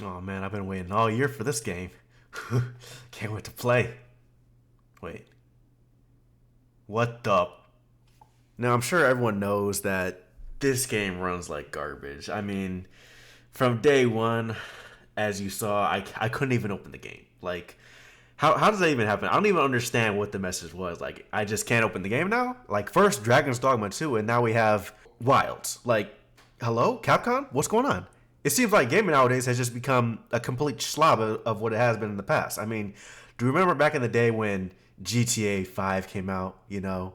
Oh man, I've been waiting all year for this game. Can't wait to play. Wait, what the? Now I'm sure everyone knows that this game runs like garbage. I mean, from day one, as you saw, I couldn't even open the game. Like, how does that even happen? I don't even understand what the message was. Like, I just can't open the game now? Like, first Dragon's Dogma 2, and now we have Wilds. Like, hello? Capcom? What's going on? It seems like gaming nowadays has just become a complete slob of what it has been in the past. I mean, do you remember back in the day when GTA 5 came out, you know?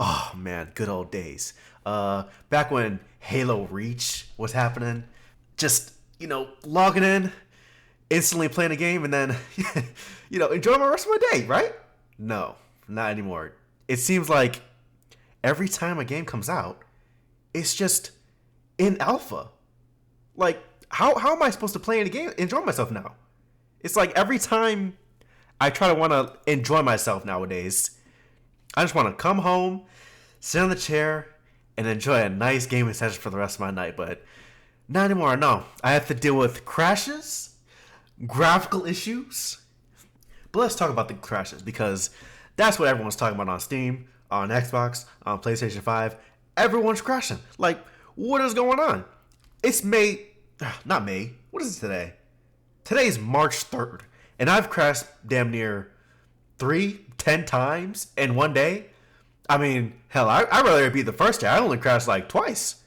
Oh man, good old days. Back when Halo Reach was happening, just logging in, instantly playing a game, and then enjoy my rest of my day, right? No, not anymore. It seems like every time a game comes out, it's just in alpha. Like, how am I supposed to play in a game, enjoy myself now? It's like every time I try to want to enjoy myself nowadays, I just want to come home, sit on the chair, and enjoy a nice gaming session for the rest of my night. But not anymore. No, I have to deal with crashes, graphical issues. But let's talk about the crashes because that's what everyone's talking about on Steam, on Xbox, on PlayStation 5. Everyone's crashing. Like, what is going on? It's May, not May. What is it today? Today's March 3rd, and I've crashed damn near 10 times in one day. I mean, hell, I'd rather it be the first day. I only crashed like twice.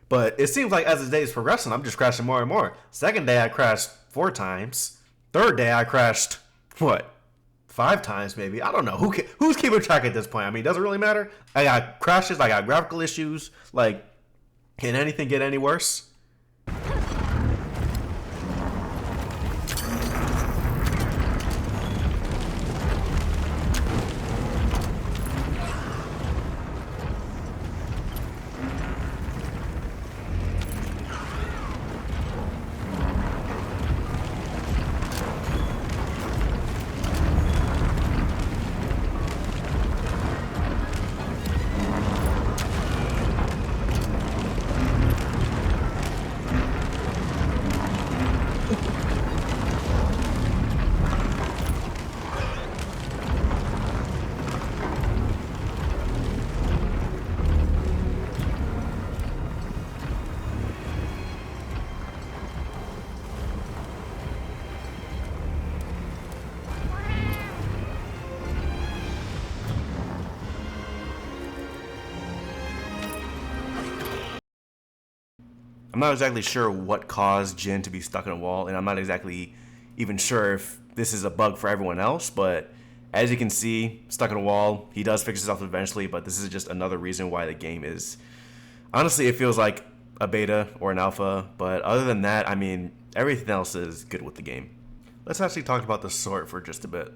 But it seems like as the day is progressing, I'm just crashing more and more. Second day, I crashed 4 times. Third day, I crashed, what, 5 times maybe? I don't know. Who's keeping track at this point? I mean, does it really matter? I got crashes, I got graphical issues. Like, can anything get any worse? I'm not exactly sure what caused Jin to be stuck in a wall, and I'm not exactly even sure if this is a bug for everyone else, but as you can see, stuck in a wall, he does fix himself eventually, but this is just another reason why the game is... Honestly, it feels like a beta or an alpha, but other than that, I mean, everything else is good with the game. Let's actually talk about the sword for just a bit.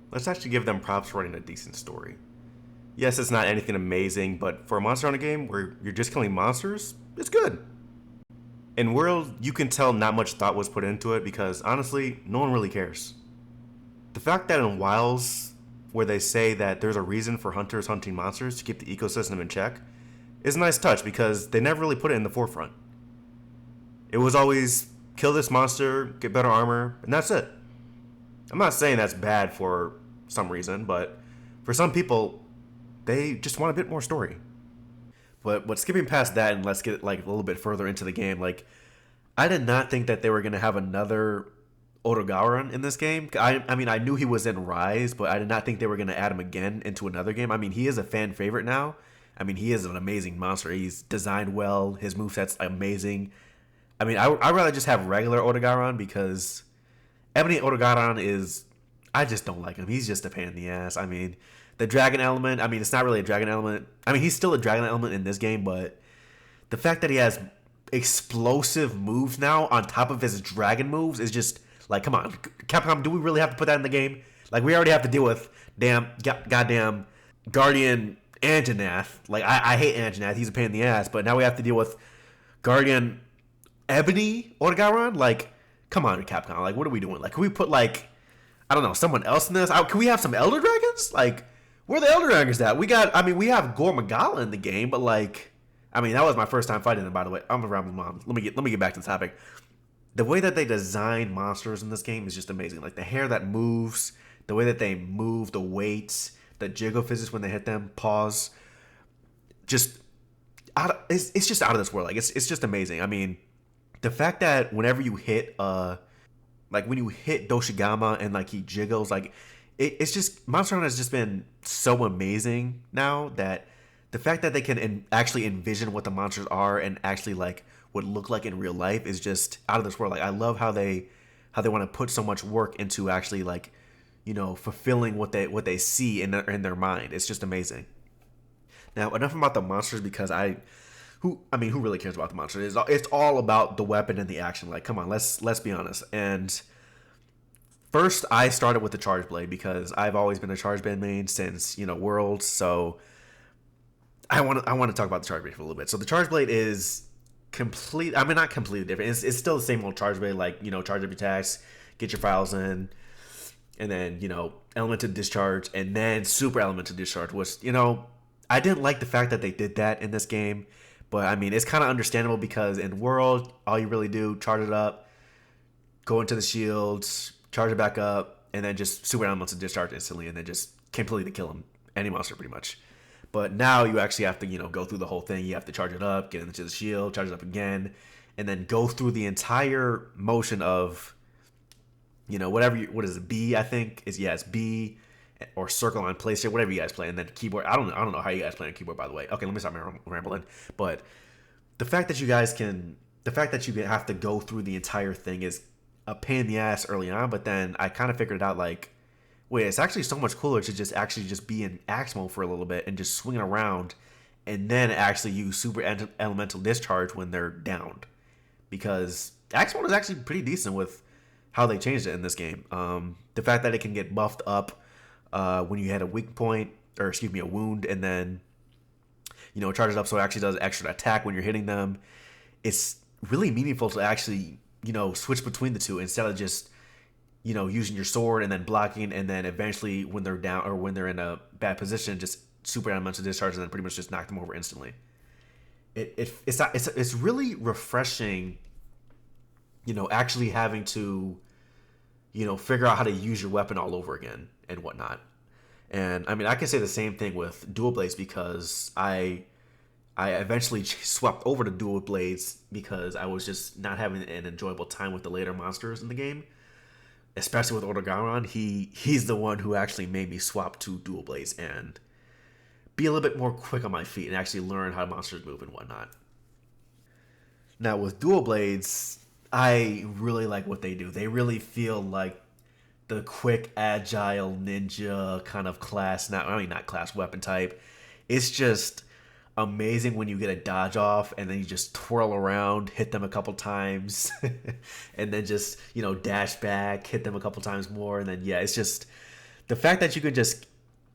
Let's actually give them props for writing a decent story. Yes, it's not anything amazing, but for a Monster Hunter game where you're just killing monsters, it's good. In World, you can tell not much thought was put into it because, honestly, no one really cares. The fact that in Wilds, where they say that there's a reason for hunters hunting monsters to keep the ecosystem in check, is a nice touch because they never really put it in the forefront. It was always, kill this monster, get better armor, and that's it. I'm not saying that's bad for some reason, but for some people, they just want a bit more story. But skipping past that and let's get like a little bit further into the game, like I did not think that they were gonna have another Otogaron in this game. I mean I knew he was in Rise, but I did not think they were gonna add him again into another game. I mean he is a fan favorite now. I mean he is an amazing monster. He's designed well. His moveset's amazing. I mean I'd rather just have regular Otogaron because Ebony Otogaron is I just don't like him. He's just a pain in the ass. I mean the dragon element, I mean, it's not really a dragon element. I mean, he's still a dragon element in this game, but the fact that he has explosive moves now on top of his dragon moves is just like, come on, Capcom, do we really have to put that in the game? Like, we already have to deal with goddamn Guardian Anjanath. Like, I hate Anjanath. He's a pain in the ass, but now we have to deal with Guardian Ebony Otogaron? Like, come on, Capcom. Like, what are we doing? Like, can we put, like, I don't know, someone else in this? Can we have some Elder Dragons? Like, where are the Elder Dragons at? We have Gore Magala in the game, but like, I mean, that was my first time fighting them, by the way. I'm around with mom. Let me get back to the topic. the way that they design monsters in this game is just amazing. Like the hair that moves, the way that they move, the weights, the jiggle physics when they hit them, pause, just it's just out of this world. Like it's just amazing. I mean, the fact that whenever you hit like when you hit Doshigama and like he jiggles, like it's just Monster Hunter has just been so amazing now that the fact that they can actually envision what the monsters are and actually like would look like in real life is just out of this world. Like I love how they want to put so much work into actually like fulfilling what they see in their mind. It's just amazing. Now enough about the monsters because who really cares about the monsters? It's all about the weapon and the action. Like, come on, let's be honest. And first, I started with the Charge Blade because I've always been a Charge Blade main since Worlds. So I want to talk about the Charge Blade for a little bit. So the Charge Blade is complete. I mean, not completely different. It's still the same old Charge Blade. Like charge up your attacks, get your files in, and then elemental discharge, and then super elemental discharge. Which I didn't like the fact that they did that in this game. But, I mean, it's kind of understandable because in World, all you really do, charge it up, go into the shields, charge it back up, and then just super elemental discharge instantly, and then just completely kill him. Any monster, pretty much. But now you actually have to, go through the whole thing. You have to charge it up, get into the shield, charge it up again, and then go through the entire motion of, what is it, B, I think? It's B, or circle on PlayStation, whatever you guys play, and then keyboard. I don't know how you guys play on keyboard, by the way. Okay, let me stop rambling. But the fact that you have to go through the entire thing is a pain in the ass early on. But then I kind of figured it out. Like, wait, it's actually so much cooler to just be in axe mode for a little bit and just swing it around, and then actually use super elemental discharge when they're downed. Because axe mode is actually pretty decent with how they changed it in this game. The fact that it can get buffed up when you had a weak point, or excuse me, a wound, and then charges up so it actually does extra attack when you're hitting them. It's really meaningful to actually switch between the two instead of just using your sword and then blocking, and then eventually when they're down or when they're in a bad position, just super elemental discharge and then pretty much just knock them over instantly. It's really refreshing, actually having to figure out how to use your weapon all over again and whatnot. And I mean, I can say the same thing with dual blades because I eventually swapped over to dual blades because I was just not having an enjoyable time with the later monsters in the game, especially with Odogaron. He's the one who actually made me swap to dual blades and be a little bit more quick on my feet and actually learn how monsters move and whatnot. Now with dual blades, I really like what they do. They really feel like the quick, agile ninja kind of class. Not class, weapon type. It's just amazing when you get a dodge off and then you just twirl around, hit them a couple times, and then just dash back, hit them a couple times more, and then it's just the fact that you can just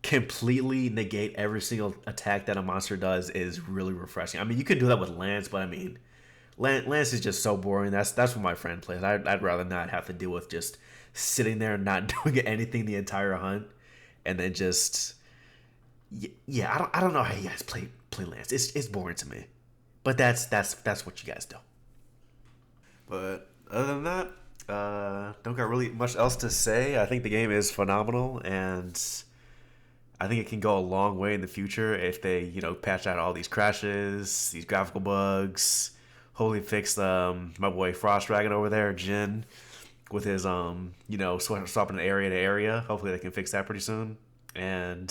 completely negate every single attack that a monster does is really refreshing. I mean, you can do that with Lance, but I mean, Lance is just so boring. That's what my friend plays. I'd rather not have to deal with just sitting there and not doing anything the entire hunt, and then just I don't know how you guys play Lance. It's boring to me, but that's what you guys do. But other than that, don't got really much else to say. I think the game is phenomenal, and I think it can go a long way in the future if they patch out all these crashes, these graphical bugs. Hopefully fix my boy Frost Dragon over there, Jin, with his swapping area to area. Hopefully they can fix that pretty soon. And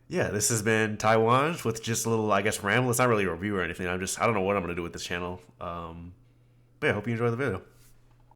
this has been Taiwan with just a little, I guess, ramble. It's not really a review or anything. I don't know what I'm gonna do with this channel. But I hope you enjoy the video.